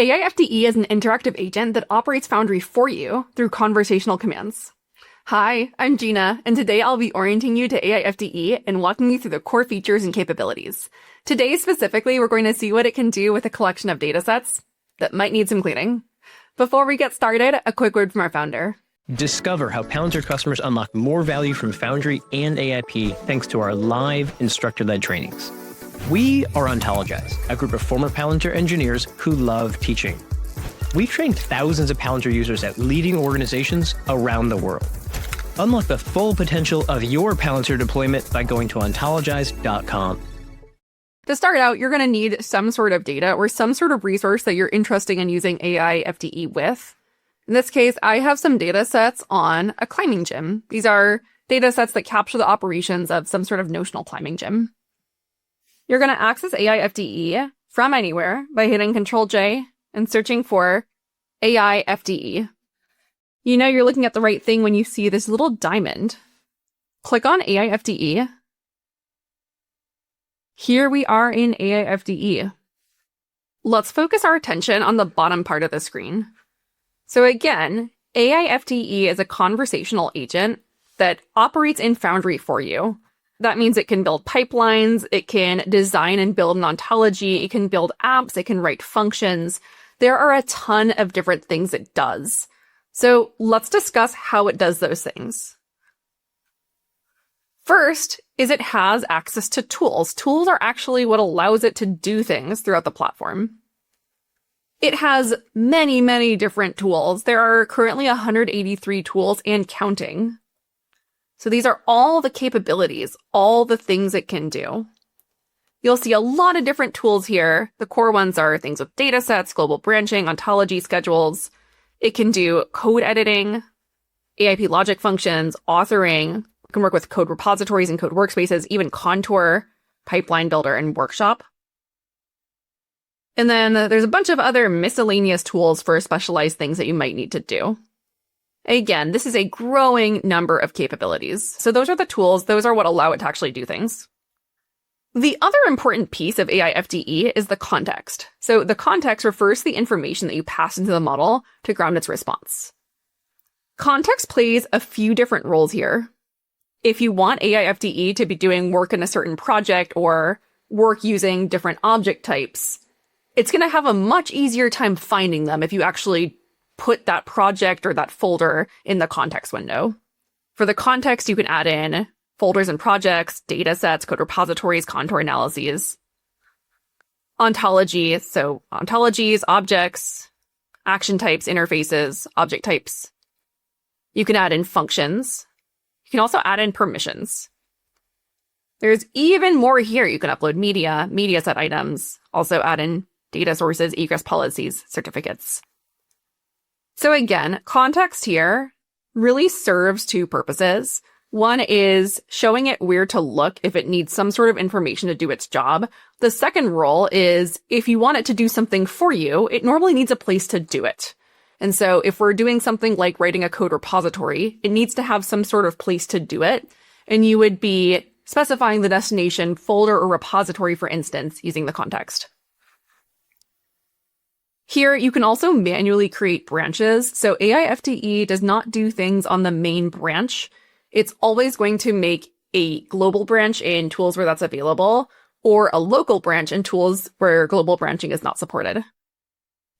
AI FDE is an interactive agent that operates Foundry for you through conversational commands. Hi, I'm Gena, and today I'll be orienting you to AI FDE and walking you through the core features and capabilities. Today specifically, we're going to see what it can do with a collection of datasets that might need some cleaning. Before we get started, a quick word from our founder. Discover how Palantir customers unlock more value from Foundry and AIP thanks to our live instructor-led trainings. We are Ontologize, a group of former Palantir engineers who love teaching. We've trained thousands of Palantir users at leading organizations around the world. Unlock the full potential of your Palantir deployment by going to ontologize.com. To start out, you're going to need some sort of data or some sort of resource that you're interested in using AI FDE with. In this case, I have some data sets on a climbing gym. These are data sets that capture the operations of some sort of notional climbing gym. You're going to access AI FDE from anywhere by hitting Control-J and searching for AI FDE. You know you're looking at the right thing when you see this little diamond. Click on AI FDE. Here we are in AI FDE. Let's focus our attention on the bottom part of the screen. So again, AI FDE is a conversational agent that operates in Foundry for you. That means it can build pipelines, it can design and build an ontology, it can build apps, it can write functions. There are a ton of different things it does. So let's discuss how it does those things. First is it has access to tools. Tools are actually what allows it to do things throughout the platform. It has many, many different tools. There are currently 183 tools and counting. So these are all the capabilities, all the things it can do. You'll see a lot of different tools here. The core ones are things with datasets, global branching, ontology schedules. It can do code editing, AIP logic functions, authoring. It can work with code repositories and code workspaces, even Contour, Pipeline Builder, and Workshop. And then there's a bunch of other miscellaneous tools for specialized things that you might need to do. Again, this is a growing number of capabilities. So those are the tools. Those are what allow it to actually do things. The other important piece of AI FDE is the context. So the context refers to the information that you pass into the model to ground its response. Context plays a few different roles here. If you want AI FDE to be doing work in a certain project or work using different object types, it's going to have a much easier time finding them if you actually put that project or that folder in the context window. For the context, you can add in folders and projects, data sets, code repositories, contour analyses. Ontology, so ontologies, objects, action types, interfaces, object types. You can add in functions. You can also add in permissions. There's even more here. You can upload media set items, also add in data sources, egress policies, certificates. So again, context here really serves two purposes. One is showing it where to look if it needs some sort of information to do its job. The second role is if you want it to do something for you, it normally needs a place to do it. And so if we're doing something like writing a code repository, it needs to have some sort of place to do it. And you would be specifying the destination folder or repository, for instance, using the context. Here, you can also manually create branches. So AI FDE does not do things on the main branch. It's always going to make a global branch in tools where that's available, or a local branch in tools where global branching is not supported.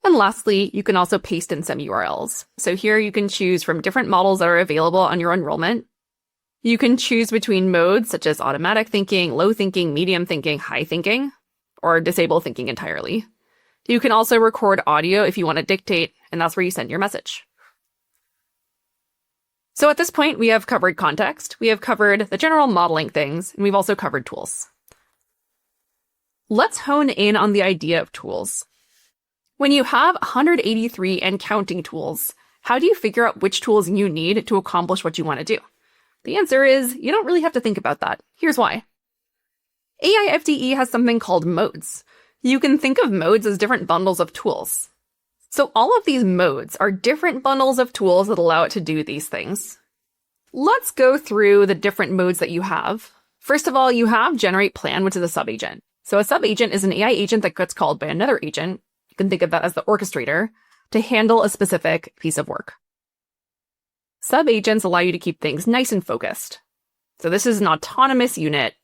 And lastly, you can also paste in some URLs. So here you can choose from different models that are available on your enrollment. You can choose between modes such as automatic thinking, low thinking, medium thinking, high thinking, or disable thinking entirely. You can also record audio if you want to dictate, and that's where you send your message. So at this point, we have covered context, we have covered the general modeling things, and we've also covered tools. Let's hone in on the idea of tools. When you have 183 and counting tools, how do you figure out which tools you need to accomplish what you want to do? The answer is you don't really have to think about that. Here's why. AI FDE has something called modes. You can think of modes as different bundles of tools. So all of these modes are different bundles of tools that allow it to do these things. Let's go through the different modes that you have. First of all, you have generate plan, which is a sub-agent. So a sub-agent is an AI agent that gets called by another agent. can think of that as the orchestrator, to handle a specific piece of work. Sub-agents allow you to keep things nice and focused. So this is an autonomous unit.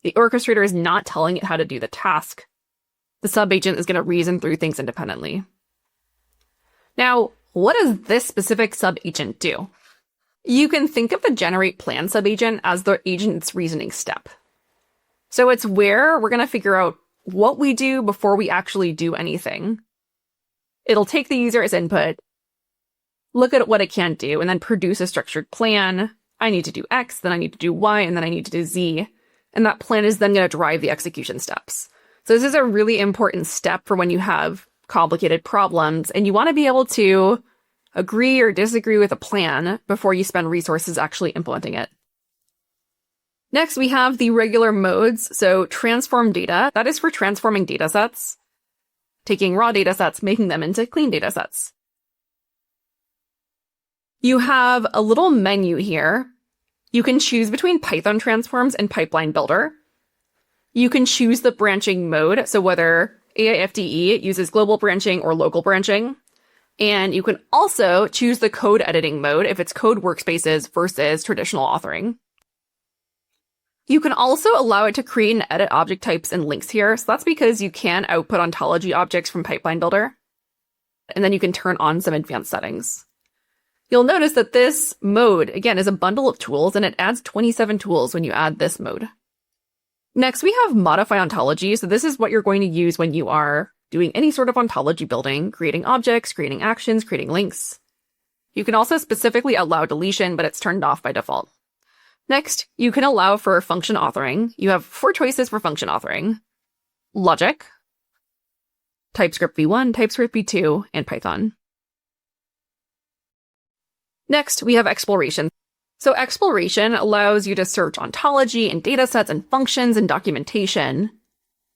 The orchestrator is not telling it how to do the task. The sub-agent is going to reason through things independently. Now, what does this specific sub-agent do? You can think of the generate plan sub-agent as the agent's reasoning step. So it's where we're going to figure out what we do before we actually do anything. It'll take the user as input, look at what it can do, and then produce a structured plan. I need to do X, then I need to do Y, and then I need to do Z. And that plan is then going to drive the execution steps. So this is a really important step for when you have complicated problems, and you want to be able to agree or disagree with a plan before you spend resources actually implementing it. Next, we have the regular modes. So transform data, that is for transforming data sets, taking raw data sets, making them into clean data sets. You have a little menu here. You can choose between Python transforms and pipeline builder. You can choose the branching mode, so whether AI FDE uses global branching or local branching. And you can also choose the code editing mode if it's code workspaces versus traditional authoring. You can also allow it to create and edit object types and links here. So that's because you can output ontology objects from Pipeline Builder. And then you can turn on some advanced settings. You'll notice that this mode, again, is a bundle of tools, and it adds 27 tools when you add this mode. Next, we have modify ontology. So this is what you're going to use when you are doing any sort of ontology building, creating objects, creating actions, creating links. You can also specifically allow deletion, but it's turned off by default. Next, you can allow for function authoring. You have 4 choices for function authoring: logic, TypeScript v1, TypeScript v2, and Python. Next, we have exploration. So exploration allows you to search ontology and datasets and functions and documentation.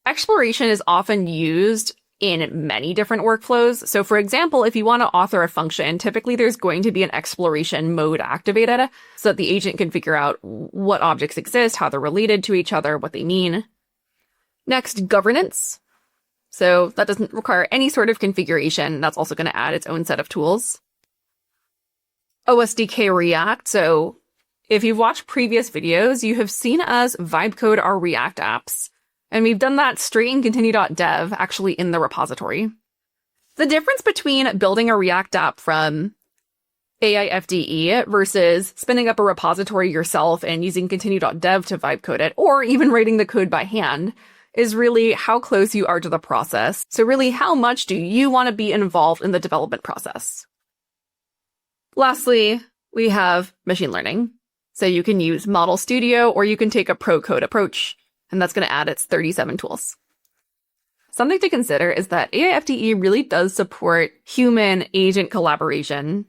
Exploration is often used in many different workflows. So for example, if you want to author a function, typically there's going to be an exploration mode activated so that the agent can figure out what objects exist, how they're related to each other, what they mean. Next, governance. So that doesn't require any sort of configuration. That's also going to add its own set of tools. OSDK React. So if you've watched previous videos, you have seen us vibe code our React apps. And we've done that straight in continue.dev, actually in the repository. The difference between building a React app from AI FDE versus spinning up a repository yourself and using continue.dev to vibe code it, or even writing the code by hand, is really how close you are to the process. So really, how much do you want to be involved in the development process? Lastly, we have machine learning. So you can use Model Studio, or you can take a pro code approach, and that's going to add its 37 tools. Something to consider is that AI FDE really does support human-agent collaboration.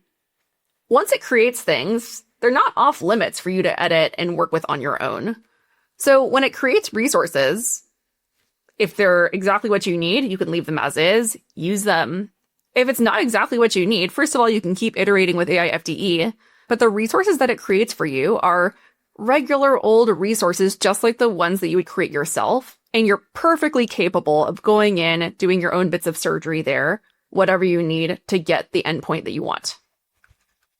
Once it creates things, they're not off limits for you to edit and work with on your own. So when it creates resources, if they're exactly what you need, you can leave them as is, use them. If it's not exactly what you need, first of all, you can keep iterating with AI FDE, but the resources that it creates for you are regular old resources, just like the ones that you would create yourself. And you're perfectly capable of going in, doing your own bits of surgery there, whatever you need to get the endpoint that you want.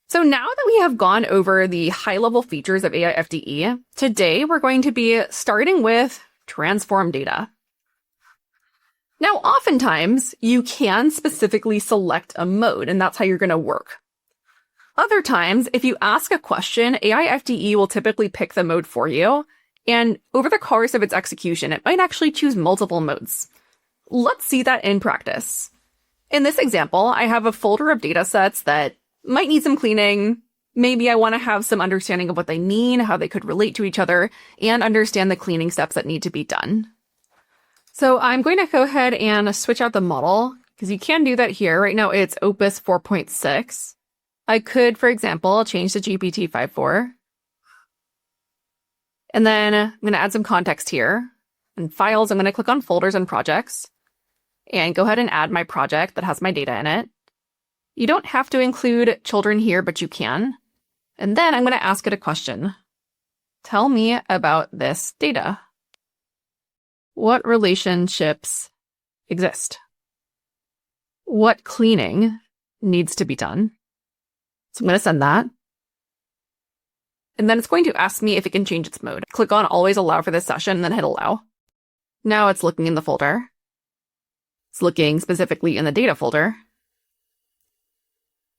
So now that we have gone over the high-level features of AI FDE, today we're going to be starting with transform data. Now, oftentimes, you can specifically select a mode, and that's how you're going to work. Other times, if you ask a question, AI FDE will typically pick the mode for you, and over the course of its execution, it might actually choose multiple modes. Let's see that in practice. In this example, I have a folder of data sets that might need some cleaning. Maybe I want to have some understanding of what they mean, how they could relate to each other, and understand the cleaning steps that need to be done. So I'm going to go ahead and switch out the model, because you can do that here. Right now, it's Opus 4.6. I could, for example, change to GPT-5.4. And then I'm going to add some context here. In files, I'm going to click on folders and projects and go ahead and add my project that has my data in it. You don't have to include children here, but you can. And then I'm going to ask it a question. Tell me about this data. What relationships exist? what cleaning needs to be done. So I'm going to send that. And then it's going to ask me if it can change its mode. Click on Always Allow for this session, and then hit Allow. Now it's looking in the folder. It's looking specifically in the data folder.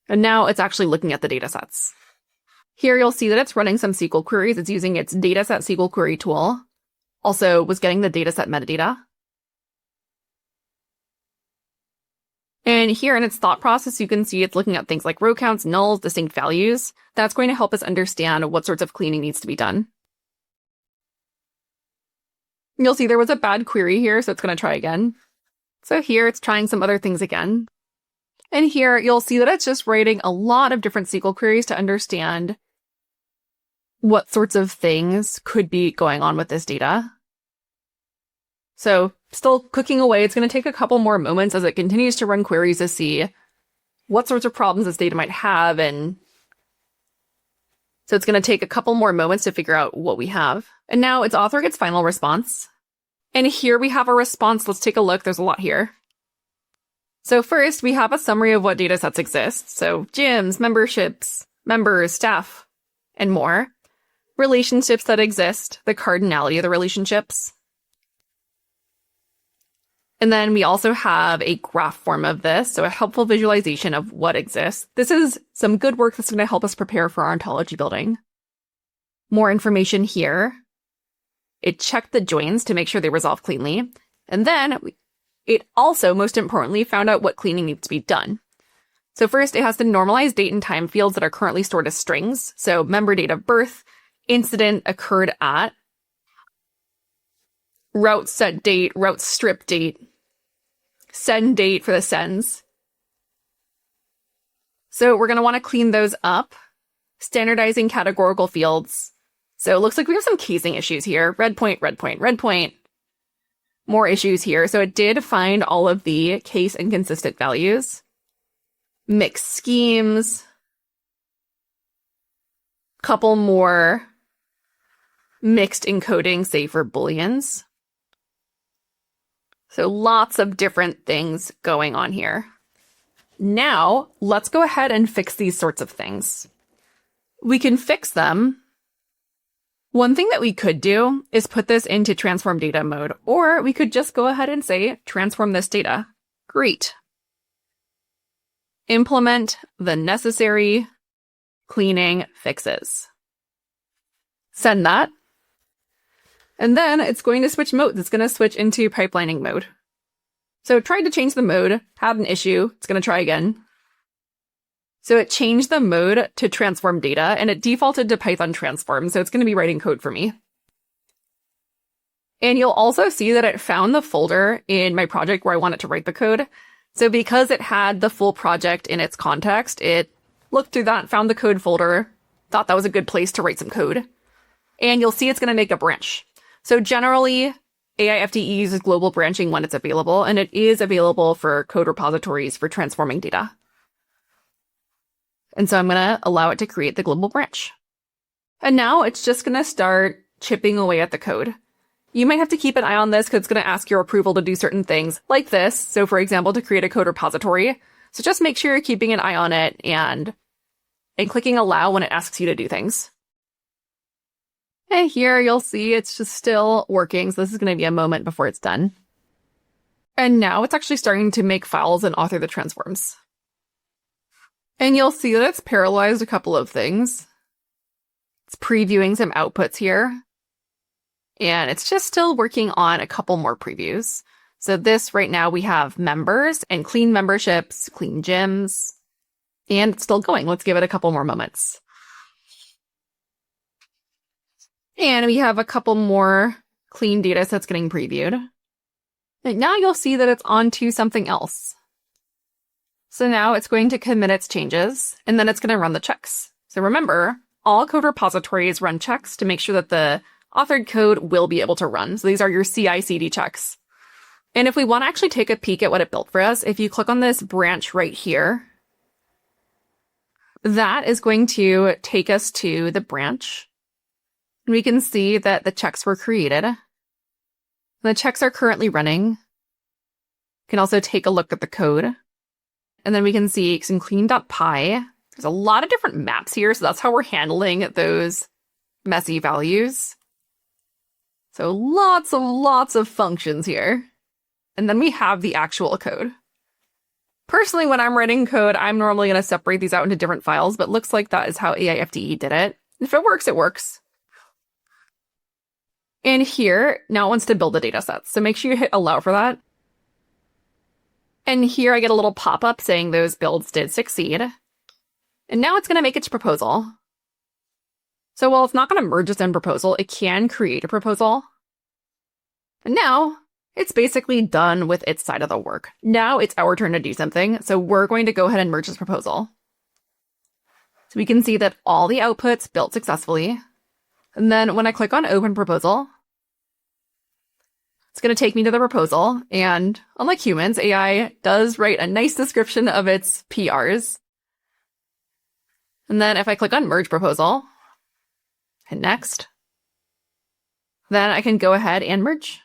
And now it's actually looking at the data sets. Here you'll see that it's running some SQL queries. It's using its dataset SQL query tool. Also was getting the dataset metadata. And here in its thought process, you can see it's looking at things like row counts, nulls, distinct values. That's going to help us understand what sorts of cleaning needs to be done. You'll see there was a bad query here, so it's going to try again. So here it's trying some other things again. And here you'll see that it's just writing a lot of different SQL queries to understand what sorts of things could be going on with this data. So still cooking away. It's going to take a couple more moments as it continues to run queries to see what sorts of problems this data might have. And so it's going to take a couple more moments to figure out what we have. And now it's authoring its final response. And here we have a response. Let's take a look. There's a lot here. So first, we have a summary of what data sets exist. So gyms, memberships, members, staff, and more. Relationships that exist, the cardinality of the relationships. And then we also have a graph form of this, so a helpful visualization of what exists. This is some good work that's going to help us prepare for our ontology building. More information here. It checked the joins to make sure they resolve cleanly. And then it also, most importantly, found out what cleaning needs to be done. So first, it has to normalize date and time fields that are currently stored as strings. So member date of birth, incident occurred at, route set date, route strip date, send date for the sends. So we're going to want to clean those up, standardizing categorical fields. So it looks like we have some casing issues here. Red point, red point, red point. More issues here. So it did find all of the case inconsistent values. Mixed schemes. Couple more mixed encoding, say for booleans. So lots of different things going on here. Now, let's go ahead and fix these sorts of things. We can fix them. One thing that we could do is put this into transform data mode, or we could just go ahead and say, transform this data. Great. Implement the necessary cleaning fixes. Send that. And then it's going to switch modes. It's going to switch into pipelining mode. So it tried to change the mode, had an issue. It's going to try again. So it changed the mode to transform data, and it defaulted to Python transform. So it's going to be writing code for me. And you'll also see that it found the folder in my project where I want it to write the code. So because it had the full project in its context, it looked through that, found the code folder, thought that was a good place to write some code. And you'll see it's going to make a branch. So generally, AI FDE uses global branching when it's available, and it is available for code repositories for transforming data. And so I'm going to allow it to create the global branch. And now it's just going to start chipping away at the code. You might have to keep an eye on this because it's going to ask your approval to do certain things like this. So for example, to create a code repository. So just make sure you're keeping an eye on it and clicking allow when it asks you to do things. And here you'll see it's just still working. So this is going to be a moment before it's done. And now it's actually starting to make files and author the transforms. And you'll see that it's parallelized a couple of things. It's previewing some outputs here. And it's just still working on a couple more previews. So this right now we have members and clean memberships, clean gyms, and it's still going. Let's give it a couple more moments. And we have a couple more clean data sets getting previewed. And now you'll see that it's on to something else. So now it's going to commit its changes, and then it's going to run the checks. So remember, all code repositories run checks to make sure that the authored code will be able to run. So these are your CI/CD checks. And if we want to actually take a peek at what it built for us, if you click on this branch right here, that is going to take us to the branch. We can see that the checks were created. The checks are currently running. You can also take a look at the code. And then we can see some clean.py. There's a lot of different maps here, so that's how we're handling those messy values. So lots of functions here. And then we have the actual code. Personally, when I'm writing code, I'm normally going to separate these out into different files, but looks like that is how AI FDE did it. If it works, it works. And here, now it wants to build the data sets. So make sure you hit allow for that. And here I get a little pop-up saying those builds did succeed. And now it's going to make its proposal. So while it's not going to merge its own proposal, it can create a proposal. And now it's basically done with its side of the work. Now it's our turn to do something. So we're going to go ahead and merge this proposal. So we can see that all the outputs built successfully. And then when I click on open proposal, it's going to take me to the proposal. And unlike humans, AI does write a nice description of its PRs. And then if I click on merge proposal, hit next, then I can go ahead and merge.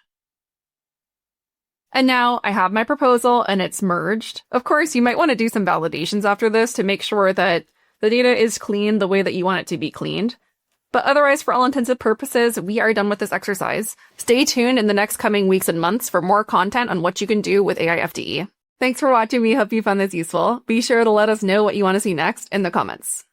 And now I have my proposal and it's merged. Of course, you might want to do some validations after this to make sure that the data is cleaned the way that you want it to be cleaned. But otherwise, for all intensive purposes, we are done with this exercise. Stay tuned in the next coming weeks and months for more content on what you can do with AI FDE. Thanks for watching. We hope you found this useful. Be sure to let us know what you want to see next in the comments.